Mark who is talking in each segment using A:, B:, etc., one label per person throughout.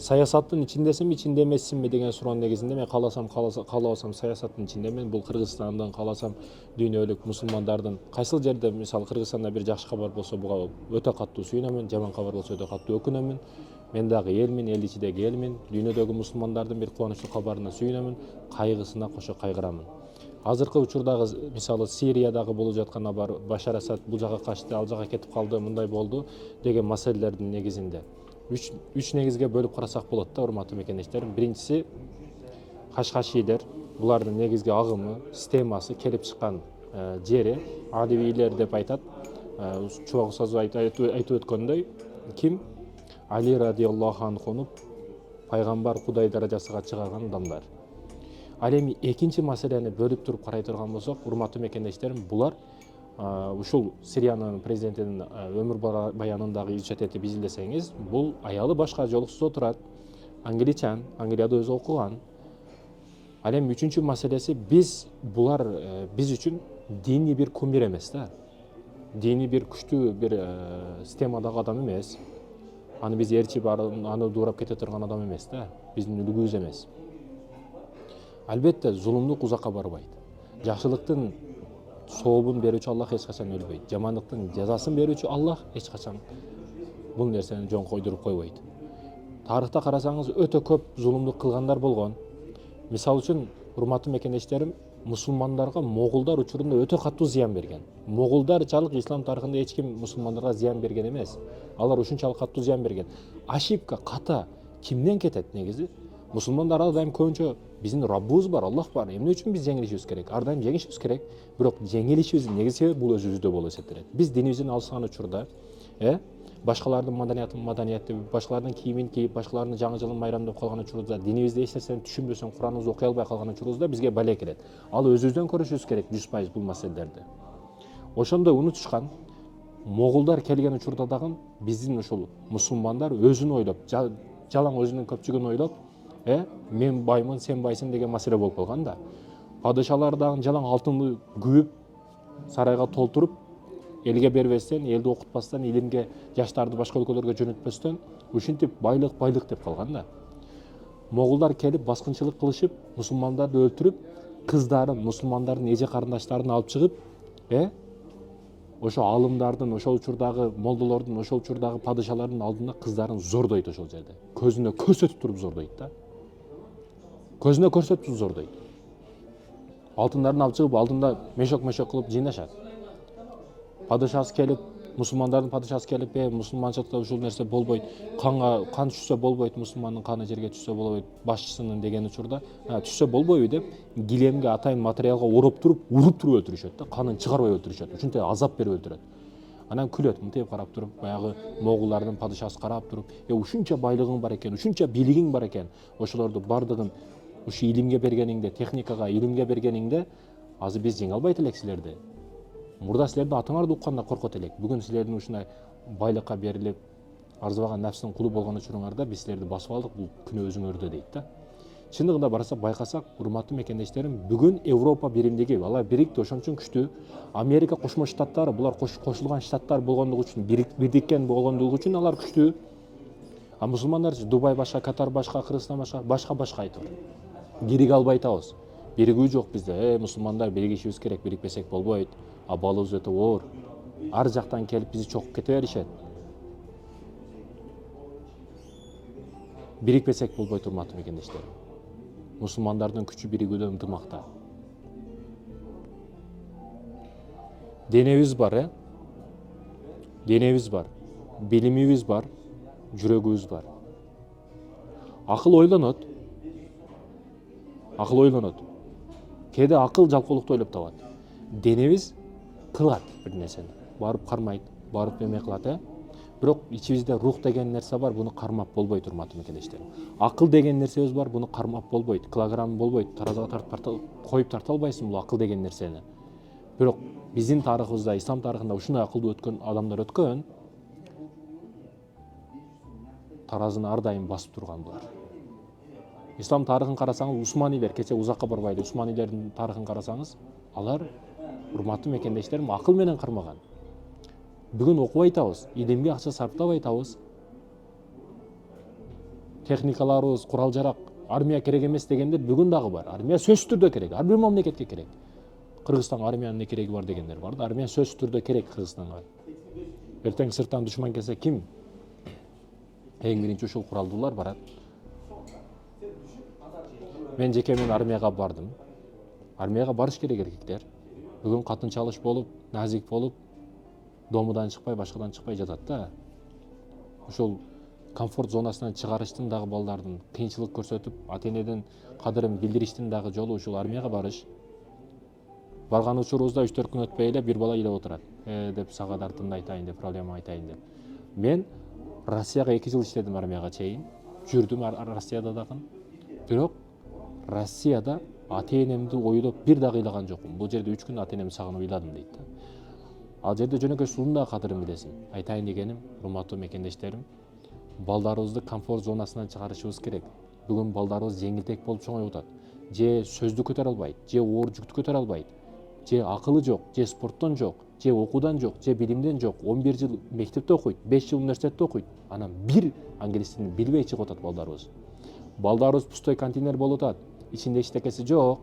A: саясаттын ичиндесиңби, ичинде эмессиңби деген суроонун негизинде мен каалабасам саясаттын ичиндемин. Бул Кыргызстандын, кааласам дүйнөлүк мусулмандардын кайсыл жерде мисалы Кыргызстанда бир жакшы кабар болсо буга өтө катуу сүйүнөмүн, жаман кабар болсо өтө катуу өкүнөмүн. Мен дагы элмин, эл ичидеги элмин. Дүйнөдөгү мусулмандардын бир кубанычтуу кабарына сүйүнөмүн, кайгысына кошо кайгырамын. Азыркы учурдагы мисалы Сириядагы болуп жаткан Башар Асад бул жака качты, ал жака кетип калды, мындай болду деген маселелердин негизинде үч негизге бөлүп карасак болот да, урматтуу мекендештерим. Биринчиси Кашкашилер, булардын негизги агымы, системасы, келип чыккан жери Алевийлер деп айтат. Чубак устаз айтып өткөндөй, ким Али радиаллаху анхуну пайгамбар Кудай даражасына чыгарган адамдар. Ал эми экинчи маселени бөлүп туруп карай турган болсок, урматтуу мекендештерим, булар ушул Сириянын президентинин өмүр баянындагы ичет этип изилдесеңиз, бул аялы башка жолуксуз отурат, англичан, Англияда өзү окуган. Ал эми үчүнчү маселеси, булар биз үчүн диний бир кумир эмес да. Диний бир күчтүү бир системадагы адам эмес. Аны биз ээрчип, аны дуурап кете турган адам эмес да. Биздин үлгүбүз эмес. Албетте, зулумдук узакка барбайт. Жакшылыктын сообун берүүчү Аллах эч качан өлбөйт. Жамандыктын жазасын берүүчү Аллах эч качан бул нерсени жөн койдуруп койбойт. Тарыхта карасаңыз, өтө көп зулумдук кылгандар болгон. Мисалы үчүн, урматтуу мекендештерим, мусулмандарга моголдар учурунда өтө катуу зыян берген. Моголдарчалык ислам тарыхында эч ким мусулмандарга зыян берген эмес. Алар ушунчалык катуу зыян берген. Ошибка, ката кимден кетет негизи? Мусулмандар ар дайым көбүнчө биздин Раббыбыз бар, Аллах бар. Эмне үчүн биз жеңилишибиз керек? Ар дайым жеңишибиз керек. Бирок жеңилишибиздин негизги себеби бул өзүбүздө болуп эсептелет. Биз динибизден алышкан учурда, башкалардын маданиятты, башкалардын кийимин кийип, башкалардын жаңы жылын майрамдап калган учурубузда, динибизде эч нерсени түшүнбөсөң, Кураныбызды окуй албай калган учурубузда бизге бале келет. Ал өзүбүздөн көрүшүбүз керек 100% бул маселелерди. Ошондой унутушкан. Моголдар келген учурда дагы биздин ушул мусулмандар өзүн ойлоп, жалаң өзүнүн көпчүгүн ойлоп, мен баймын, сен байсың деген маселе болуп калган да. Падышалар дагы жалаң алтынды күбүп, сарайга толтуруп, элге бербестен, элди окутпастан, илимге жаштарды башка өлкөлөргө жөнөтпөстөн, ушинтип байлык деп калган да. Моголдар келип баскынчылык кылышып, мусулмандарды өлтүрүп, кыздарын, мусулмандардын эже карындаштарын алып чыгып, ошо алымдардын, ошол учурдагы молдолордун, ошол учурдагы падышалардын алдында кыздарын зордойт ошол жерде. Көзүнө көрсөтүп туруп зордойт да. Көзүнө көрсөтүп туруп зордойт. Алтындарын алып чыгып, алдында мешок кылып жыйнашат. Падышасы келип, мусулмандардын падышасы келип, мусулманчылыкта ушул нерсе болбойт, кан түшсө болбойт, мусулмандын каны жерге түшсө болбойт, башчысынын деген учурда, түшсө болбойбу деп, килемге атайын материалга уруп туруп өлтүрүшөт да, канын чыгарбай өлтүрүшөт, ушинтип азап берип өлтүрөт. Анан күлөт, мынтип карап туруп, баягы моголдардын падышасы карап туруп, ушунча байлыгың бар экен, ушунча бийлигиң бар экен, ошолорду бардыгын ушу илимге бергениңде, техникага, илимге бергениңде, азыр биз жеңе албайт элек силерди. Мурда силердин атыңарды укканда коркот элек. Бүгүн силердин ушундай байлыкка берилип, арзыбаган нафсинин кулу болгон учуруңарда биз силерди басып алдык, бул күнөө өзүңөрдө дейт да. Чындыгында барсак, байкасак, урматтуу мекендештерим, бүгүн Европа биримдиги, алар бирикти, ошон үчүн күчтүү. Америка Кошмо Штаттары, булар кошулган штаттар болгондугу үчүн, бирдиккен болгондугу үчүн алар күчтүү. А мусулмандарчы, Дубай башка, Катар башка, Кыргызстан башка айтып. Бириге албай атабыз. Биригүү жок бизде. Мусулмандар биригишибиз керек, бирикпесек болбойт. Абалыбыз өтө оор. Ар жактан келип бизди чогуп кете беришет. Бирикпесек болбойт, урматтуу мекендештер. Мусулмандардын күчү биригүүдө, ынтымакта. Денебиз бар, денебиз бар, билимибиз бар, жүрөгүбүз бар. Акыл ойлонот. Кээде акыл жалкоолукту ойлоп табат. Денебиз кылат бир нерсени. Барып кармайт, барып эме кылат, Бирок ичибизде рух деген нерсе бар, буну кармап болбойт, урматтуу мекендештерим. Акыл деген нерсебиз бар, буну кармап болбойт, килограмм болбойт, таразага коюп тарта албайсың бул акыл деген нерсени. Бирок биздин тарыхыбызда, ислам тарыхында ушундай акылдуу адамдар өткөн, таразыны ар дайым басып турган булар. Ислам тарыхын карасаңыз, Усманилер, кече узакка барбайды, Усманилердин тарыхын карасаңыз, алар, урматтуу мекендештерим, акыл менен кармаган. Бүгүн окубай атабыз, илимге акча сарптабай атабыз. техникаларыбыз, курал жарак, армия керек эмес дегендер бүгүн дагы бар. Армия сөзсүз түрдө керек, ар бир мамлекетке керек. Кыргызстанга армиянын эмне кереги бар дегендер бар да, армия сөзсүз түрдө керек Кыргызстанга. Эртең сырттан душман келсе ким эң биринчи ушул куралдуулар барат. Мен жеке мен армияга бардым. Армияга барыш керек эркектер. Бүгүн катын чалыш болуп, назик болуп, домудан чыкпай, башкадан чыкпай жатат да. Ошол комфорт зонасынан чыгарыштын дагы балдардын кыйынчылык көрсөтүп, ата-энеден кадырын билдириштин дагы жолу ушул армияга барыш. Барган учурубузда 3-4 күн өтпөй эле бир бала илеп отурат. Деп сага дартымды айтайын деп, проблема айтайын деп. Мен Россияга 2 жыл иштедим армияга чейин. Жүрдүм Россияда дагы. Бирок Россияда ата-энемди ойлоп бир дагы ыйлаган жокмун. Бул жерде 3 күн ата-энемди сагынып ыйладым дейт да. Ал жерде жөнөкөй сунун да кадырын билесиң. Айтайын дегеним, урматтуу мекендештерим, балдарыбызды комфорт зонасынан чыгарышыбыз керек. Бүгүн балдарыбыз жеңилтек болуп чоңоюп атат. Же сөздү көтөрө албайт, же оор жүктү көтөрө албайт, же акылы жок, же спорттон жок, же окуудан жок, же билимден жок. 11 жыл мектепте окуйт, 5 жыл университетте окуйт. Анан бир англис тилин билбей чыгып атат балдарыбыз. Балдарыбыз пустой контейнер болуп атат. Ичинде эчтекеси жок.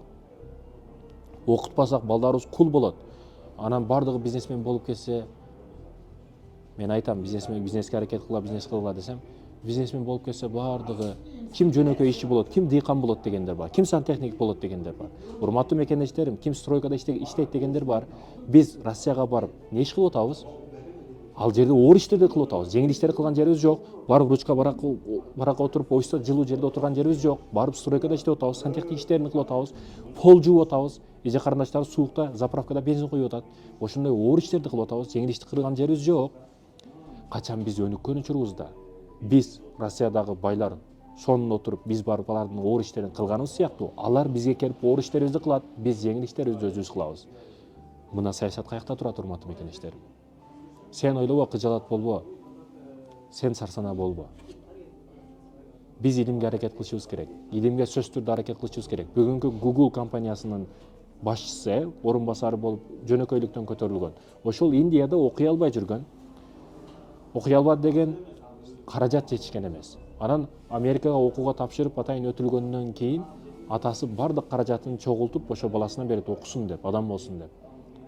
A: Окутпасак балдарыбыз кул болот. Анан бардыгы бизнесмен болуп кетсе, мен айтам, бизнеске аракет кыла, бизнес кылгыла десем, бизнесмен болуп кетсе бардыгы ким жөнөкөй ишчи болот, ким дыйкан болот дегендер бар, ким сантехник болот дегендер бар. Урматтуу мекендештерим, ким стройкада иштейт дегендер бар. Биз Россияга барып не иш кылып атабыз? Ал жерде оор иштерди кылып атабыз. Жеңил иштер кылган жерибиз жок. Барып ручка баракка отуруп, офисте жылуу жерде отурган жерибиз жок. Барып стройкада иштеп атабыз, сантехник иштерин кылып атабыз, пол жууп атабыз. Эже карындаштар суукта, заправкада бензин куюп атат. Ошондой оор иштерди кылып атабыз. Жеңил ишти кылган жерибиз жок. Качан биз өнүккөн учурубузда биз Россиядагы байлар сонун отуруп, биз барып алардын оор иштерин кылганыбыз сыяктуу, алар бизге келип оор иштерибизди кылат, биз жеңил иштерибизди өзүбүз кылабыз. Мына саясат каякта турат, урматтуу мекендештерим? Сен ойлобо, кыжалат болбо. Сен сарсанаа болбо. Биз илимге аракет кылышыбыз керек. Илимге сөзсүз түрдө аракет кылышыбыз керек. Бүгүнкү Google компаниясынын башчысы, орун басары болуп жөнөкөйлүктөн көтөрүлгөн. Ошол Индияда окуй албай жүргөн. Окуй албады деген каражат жетишкен эмес. Анан Америкага окууга тапшырып, атайын өтүлгөндөн кийин атасы бардык каражатын чогултуп, ошо баласына берет, окусун деп, адам болсун деп.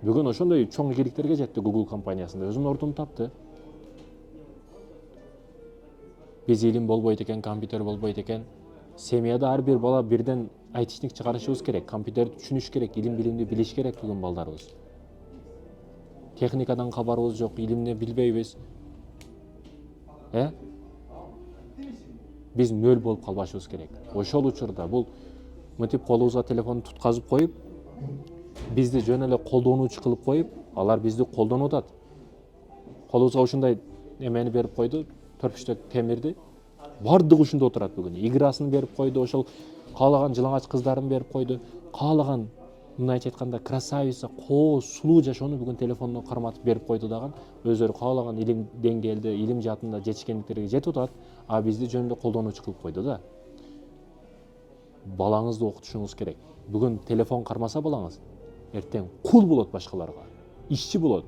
A: Бүгүн ошондой чоң ийгиликтерге жетти Google компаниясында, өзүнүн ордун тапты. Биз илим болбойт экен, компьютер болбойт экен. Семьяда ар бир бала бирден айтишник чыгарышыбыз керек, компьютерди түшүнүш керек, илим билимди билиш керек бүгүн балдарыбыз. Техникадан кабарыбыз жок, илимди билбейбиз. Биз нөл болуп калбашыбыз керек. Ошол учурда бул мынтип колубузга телефонду тутказып коюп, бизди жөн эле колдонуучу кылып коюп, алар бизди колдонуп атат. Колубузга ушундай эмени берип койду, төрпүштө темирди. Бардыгы ушунда отурат бүгүн. Играсын берип койду, ошол каалаган жылаңач кыздарын берип койду. Каалаган, мындайча айтканда, красавица, коо, сулуу жашоону бүгүн телефондон карматып берип койду дагы. Өздөрү каалаган илим деңгээлде, илим жаатында жетишкендиктерге жетип атат, а бизди жөн эле колдонуучу кылып койду да. Балаңызды окутушуңуз керек. Бүгүн телефон кармаса балаңыз, эртең кул болот башкаларга, ишчи болот.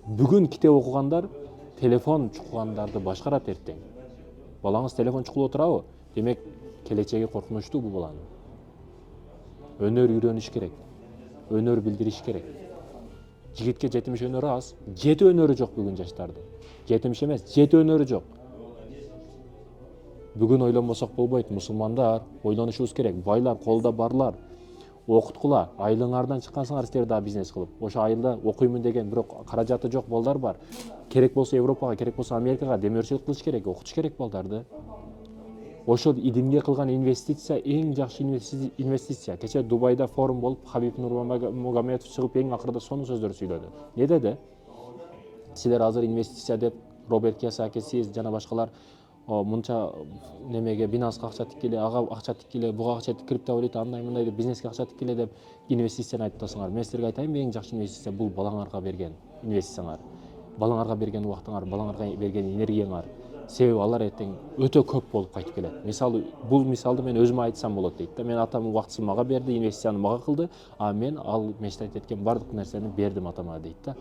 A: Бүгүн китеп окугандар телефон чукугандарды башкарат эртең. Балаңыз телефон чукулуп отурабы? Демек, келечеги коркунучтуу бул баланын. Өнөр үйрөнүш керек. Өнөр билдириш керек. Жигитке 70 өнөрү аз, 7 өнөрү жок бүгүн жаштардын. 70 эмес, 7 өнөрү жок. Бүгүн ойлонбосок болбойт, мусулмандар, ойлонушубуз керек. Байлар, колдо барлар, окуткула, айылыңардан чыккансыңар силер да бизнес кылып. Ошо айылда окуймун деген бирок каражаты жок балдар бар. Керек болсо Европага, керек болсо Америкага демөөрчүлүк кылыш керек, окутуш керек балдарды. Ошол илимге кылган инвестиция эң жакшы инвестиция. Кече Дубайда форум болуп, Хабиб Нурмагомедов чыгып эң акырда сонун сөздөр сүйлөдү. Не деди? Силер азыр инвестиция деп Роберт Кийосаки, сиз жана башкалар мынча немеге, Binanceга акча тиккиле, ага акча тиккиле, буга акча криптовалюта андай мындай деп бизнеске акча тиккиле деп инвестицияны айтып атасыңар. Мен силерге айтайынбы, эң жакшы инвестиция бул балаңарга берген инвестицияңар. Балаңарга берген убактыңар, балаңарга берген энергияңар. Себеби алар эртең өтө көп болуп кайтып келет. Мисалы, бул мисалды мен өзүмө айтсам болот дейт да. Мен атам убактысын мага берди, инвестицияны мага кылды, а мен ал мечтать эткен бардык нерсени бердим атама дейт да.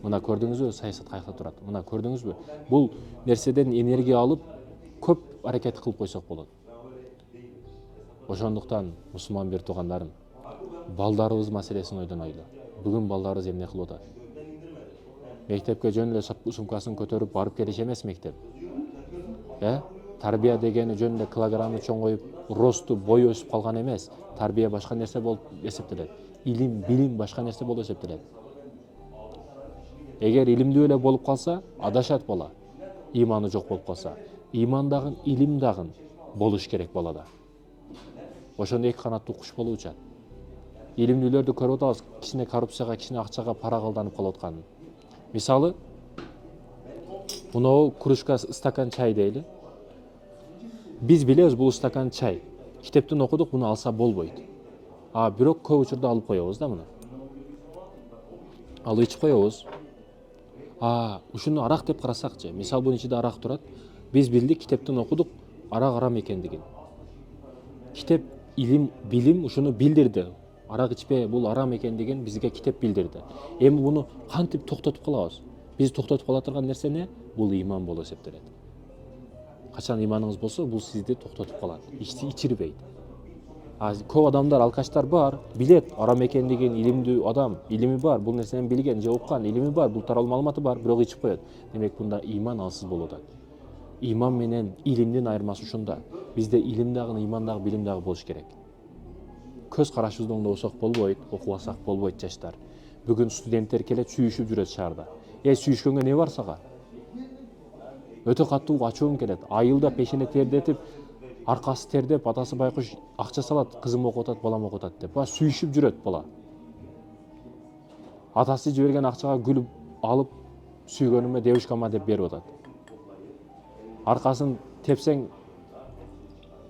A: Мына көрдүңүзбү, саясат каякта турат. Мына көрдүңүзбү? Бул нерседен энергия алып көп аракет кылып койсок болот. Ошондуктан мусулман бир туугандарым, балдарыбыз маселесин ойдонойлу. Бүгүн балдарыбыз эмне кылып атат? Мектепке жөн эле сумкасын көтөрүп барып келиш эмес мектеп. Тарбия дегени жөн эле килограммды чоңоюп, росту, бою өсүп калган эмес. Тарбия башка нерсе болуп эсептелет. Илим, билим башка нерсе болуп эсептелет. Эгер илимдүү эле болуп калса, адашат бала. Иманы жок болуп калса. Иман дагы, илим дагы болуш керек балада. Ошондо эки канаттуу куш болуп учат. Илимдүүлөрдү көрүп атабыз, кичине коррупцияга, кичине акчага, парага алданып калып атканын. Мисалы, мынау кружка стакан чай дейли. Биз билебиз бул стакан чай. Китептен окудук, буну алса болбойт. Бирок көп учурда алып коебуз да муну. Алып ичип коебуз. Ушуну арак деп карасакчы. Мисалы, бунун ичинде арак турат. Биз билдик, китептен окудук, арак арам экендигин. Китеп, илим, билим ушуну билдирди. Арак ичпе, бул арам экендигин бизге китеп билдирди. Эми буну кантип токтотуп калабыз? Биз токтотуп кала турган нерсе эмне? Бул иман болуп эсептелет. Качан иманыңыз болсо, бул сизди токтотуп калат. Ичирбейт. Көп адамдар, алкачтар бар, билет арам экендигин, илимдүү адам, илими бар, бул нерсени билген же уккан, илими бар, бул тууралуу маалыматы бар, бирок ичип коет. Демек, мында иман алсыз болуп атат. Иман менен илимдин айырмасы ушунда. Бизде илим дагы, иман дагы, билим дагы болуш керек. Көз карашыбызды оңдобосок болбойт, окубасак болбойт жаштар. Бүгүн студенттер келет, сүйүшүп жүрөт шаарда. Сүйүшкөнгө не бар сага? Өтө катуу ачуум келет. Айылда пешене тердетип, аркасы тердеп, атасы байкуш акча салат, кызым окуп атат, балам окуп атат деп. Сүйүшүп жүрөт бала. Атасы жиберген акчага күлүп алып, сүйгөнүмө девушкама деп берип атат. Аркасын тепсең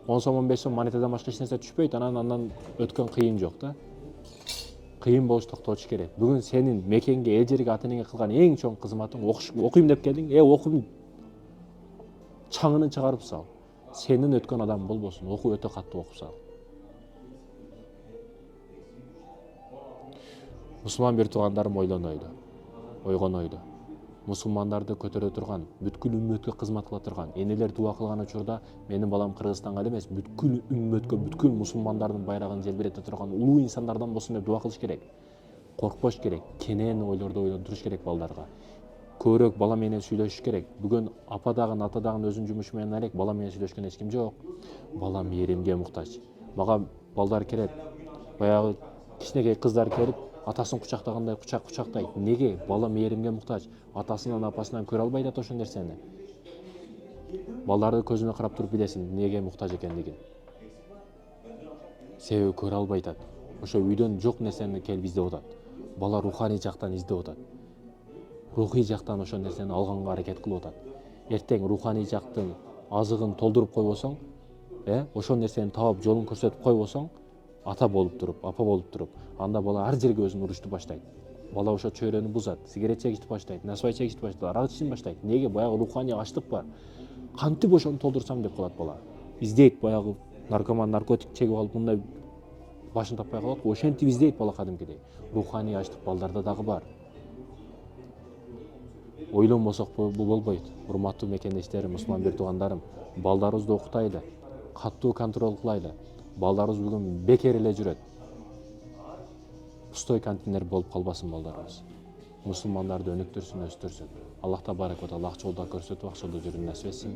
A: 10 сом 15 сом монетадан башка эч нерсе түшпөйт, анан өткөн кыйын жок да. Кыйын болуш токтотуш керек. Бүгүн сенин мекенге, эл жерге, ата энеңе кылган эң чоң кызматың окуйм деп келдиң. Окуп чаңынын чыгарып сал. Сенин өткөн адам болбосун. Окуу өтө катуу окуп сал. Мусулман бир туугандарым ойгонойлу. Мусулмандарды көтөрө турган, бүткүл үммөткө кызмат кыла турган, энелер дуа кылган учурда менин балам Кыргызстанга эле эмес, бүткүл үммөткө, бүткүл мусулмандардын байрагын желбирете турган улуу инсандардан болсун деп дуа кылыш керек. Коркпош керек, кенен ойлорду ойлондуруш керек балдарга. Көбүрөөк бала менен сүйлөшүш керек. Бүгүн апа дагы, ата дагы өзүнүн жумушу менен алек, бала менен сүйлөшкөн эч ким жок. Бала мээримге муктаж. Мага балдар келет, баягы кичинекей кыздар келип, атасын кучактагандай кучактайт. Неге? Бала мээримге муктаж. Атасынан, апасынан көрө албайт ата ошол нерсени. Балдарды көзүнө карап туруп билесиң неге муктаж экендигин. Себеби көрө албайт. Ошо үйдөн жок нерсени келип издеп атат. Бала руханий жактан издеп атат. Рухий жактан ошол нерсени алганга аракет кылып атат. Эртең руханий жактын азыгын толтуруп койбосоң, ошол нерсени таап жолун көрсөтүп койбосоң, ата болуп туруп, апа болуп туруп, анда бала ар жерге өзүн урушту баштайт. Бала ошо чөйрөнү бузат, сигарет чегишти баштайт, насыбай чегишти баштайт, арак ичишти баштайт. Неге? Баягы руханий ачлык бар. Кантип ошону толтурсам деп калат бала. Издейт, баягы наркоман, наркотик чегип алып, мындай башын таппай калат. Ошентип издейт бала кадимкидей. Руханий ачлык балдарда дагы бар. Ойлонбосок бул болбойт. Урматтуу мекендештерим, мусулман бир туугандарым, балдарыбызды окутайлы, катуу контроль кылайлы. Балдарыбыз бүгүн бекер эле жүрөт. Пустой контейнер болуп калбасын балдарыбыз. Мусулмандарды өнүктүрсүн, өстүрсүн. Аллах табарак ва таала ак жолдо көрсөтүп, ак жолдо жүрүүнү насип этсин.